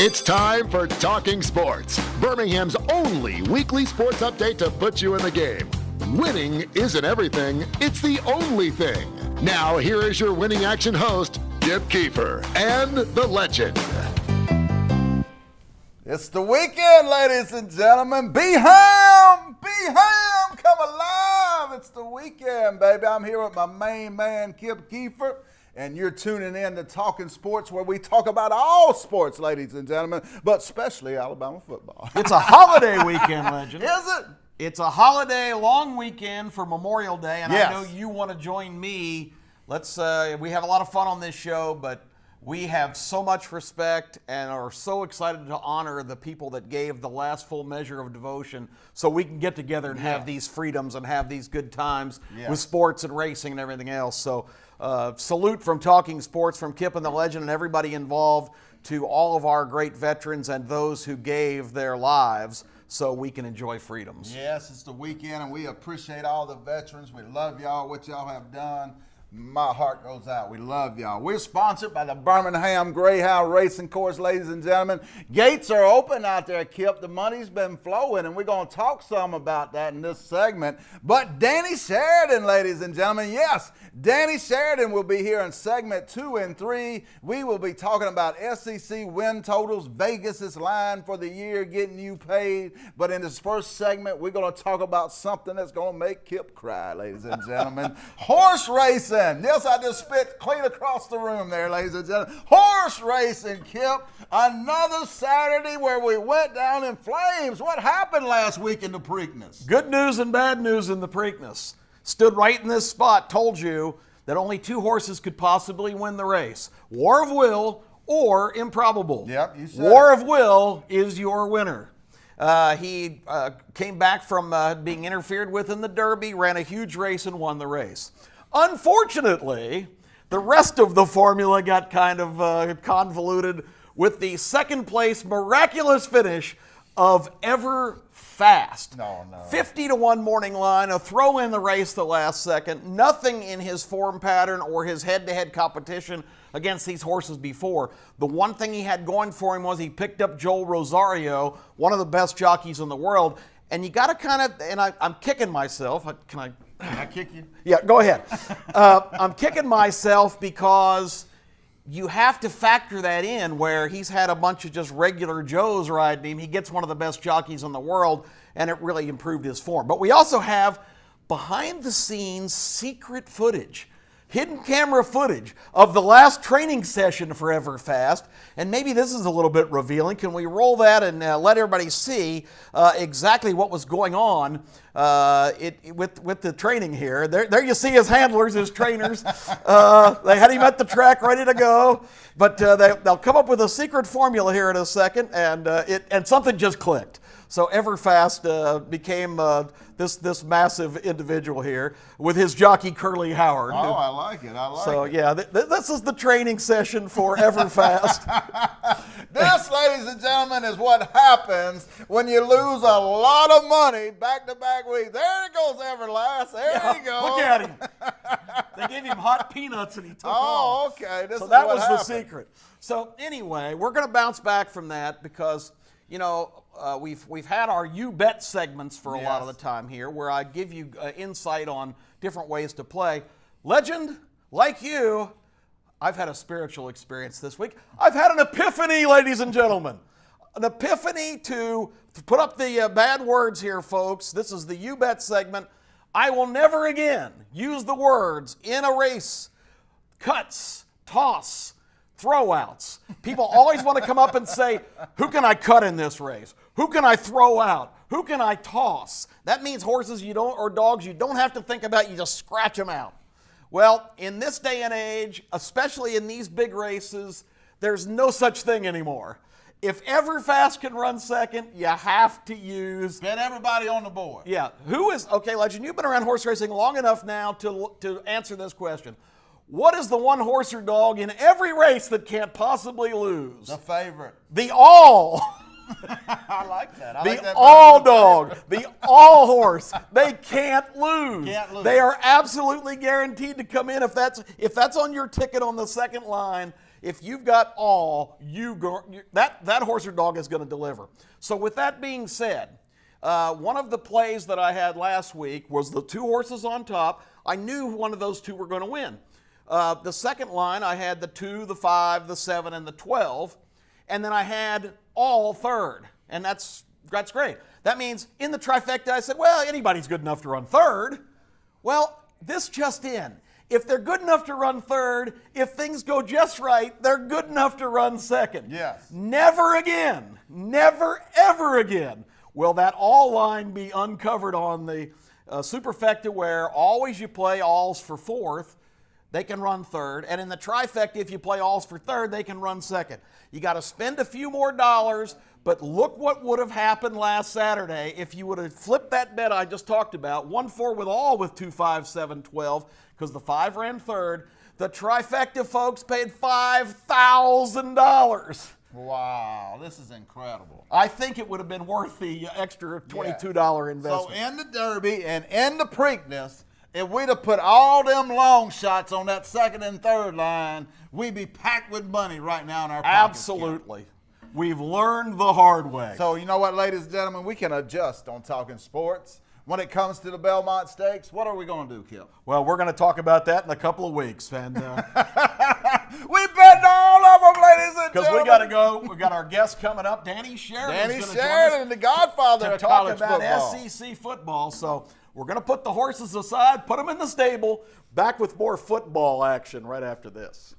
It's time for Talking Sports, Birmingham's only weekly sports update to put you in the game. Winning isn't everything, it's the only thing. Now, here is your winning action host, Kip Keefer, and the legend. It's the weekend, ladies and gentlemen. Birmingham, come alive. It's the weekend, baby. I'm here with my main man, Kip Keefer, and you're tuning in to Talking Sports, where we talk about all sports, ladies and gentlemen, but especially Alabama football. It's a holiday weekend, legend. Is it? It's a holiday long weekend for Memorial Day, and Yes. I know you want to join me. We have a lot of fun on this show, but we have so much respect and are so excited to honor the people that gave the last full measure of devotion so we can get together and have these freedoms and have these good times with sports and racing and everything else. So salute from Talking Sports, from Kip and the legend and everybody involved, to all of our great veterans and those who gave their lives so we can enjoy freedoms. Yes, it's the weekend, and we appreciate all the veterans. We love y'all, what y'all have done. My heart goes out. We love y'all. We're sponsored by the Birmingham Greyhound Racing Course, ladies and gentlemen. Gates are open out there, Kip. The money's been flowing, and we're going to talk some about that in this segment. But Danny Sheridan, ladies and gentlemen, yes, Danny Sheridan will be here in segment 2 and 3. We will be talking about SEC win totals, Vegas' line for the year, getting you paid. But in this first segment, we're going to talk about something that's going to make Kip cry, ladies and gentlemen. Horse racing. Yes, I just spit clean across the room there, ladies and gentlemen. Horse racing, Kip. Another Saturday where we went down in flames. What happened last week in the Preakness? Good news and bad news in the Preakness. Stood right in this spot, told you that only 2 horses could possibly win the race. War of Will or Improbable. Yep, you said War of Will is your winner. He came back from being interfered with in the Derby, ran a huge race and won the race. Unfortunately, the rest of the formula got kind of convoluted with the second place miraculous finish of Ever Fast. No. 50-1 morning line, a throw in the race the last second, nothing in his form pattern or his head-to-head competition against these horses before. The one thing he had going for him was he picked up Joel Rosario, one of the best jockeys in the world, and you got to kind of, and I'm kicking myself. Can I kick you? Yeah, go ahead. I'm kicking myself because you have to factor that in, where he's had a bunch of just regular Joes riding him. He gets one of the best jockeys in the world, and it really improved his form. But we also have behind-the-scenes secret footage, hidden camera footage of the last training session for Everfast, and maybe this is a little bit revealing. Can we roll that and let everybody see exactly what was going on with the training here? There you see his handlers, his trainers. They had him at the track ready to go, but they'll come up with a secret formula here in a second, and something just clicked. So Everfast became this massive individual here with his jockey Curly Howard. Oh, I like it. So yeah, this is the training session for Everfast. This, ladies and gentlemen, is what happens when you lose a lot of money back-to-back weeks. There it goes, Everlast. There you go. Look at him. They gave him hot peanuts and he took off. Okay. So that was the secret. So anyway, we're going to bounce back from that because, we've had our You Bet segments for a lot of the time here, where I give you insight on different ways to play. Legend, like you, I've had a spiritual experience this week. I've had an epiphany, ladies and gentlemen. An epiphany to put up the bad words here, folks. This is the You Bet segment. I will never again use the words in a race, cuts, toss, throwouts. People always want to come up and say, who can I cut in this race? Who can I throw out? Who can I toss? That means horses or dogs you don't have to think about, you just scratch them out. Well, in this day and age, especially in these big races, there's no such thing anymore. If Everfast can run second, you have to use... Get everybody on the board. Yeah. Okay, Legend, you've been around horse racing long enough now to answer this question. What is the one horse or dog in every race that can't possibly lose? The favorite. The all. I like that. The all dog, the all horse. They can't lose. Can't lose. They are absolutely guaranteed to come in. If that's on your ticket on the second line, If you've got all, that horse or dog is going to deliver. So with that being said, one of the plays that I had last week was the 2 horses on top. I knew one of those 2 were going to win. The second line, I had the 2, the 5, the 7, and the 12. And then I had all third. And that's great. That means in the trifecta, I said, well, anybody's good enough to run third. Well, this just in. If they're good enough to run third, if things go just right, they're good enough to run second. Yes. Never again, never, ever again will that all line be uncovered on the superfecta, where always you play alls for fourth, they can run third. And in the trifecta, if you play alls for third, they can run second. You got to spend a few more dollars, but look what would have happened last Saturday if you would have flipped that bet I just talked about, 1-4 with all with 2, 5, 7, 12, because the 5 ran third. The trifecta folks paid $5,000. Wow, this is incredible. I think it would have been worth the extra $22 investment. So in the Derby and in the Preakness, if we'd have put all them long shots on that second and third line, we'd be packed with money right now in our pockets. Absolutely. We've learned the hard way. So you know what, ladies and gentlemen, we can adjust on Talking Sports. When it comes to the Belmont Stakes, what are we going to do, Kip? Well, we're going to talk about that in a couple of weeks. And we bet all of them, ladies and because gentlemen. we got to go. We got our guest coming up, Danny Sheridan. Danny Sheridan, the godfather to of talk college about football. SEC football. So we're going to put the horses aside, put them in the stable, back with more football action right after this.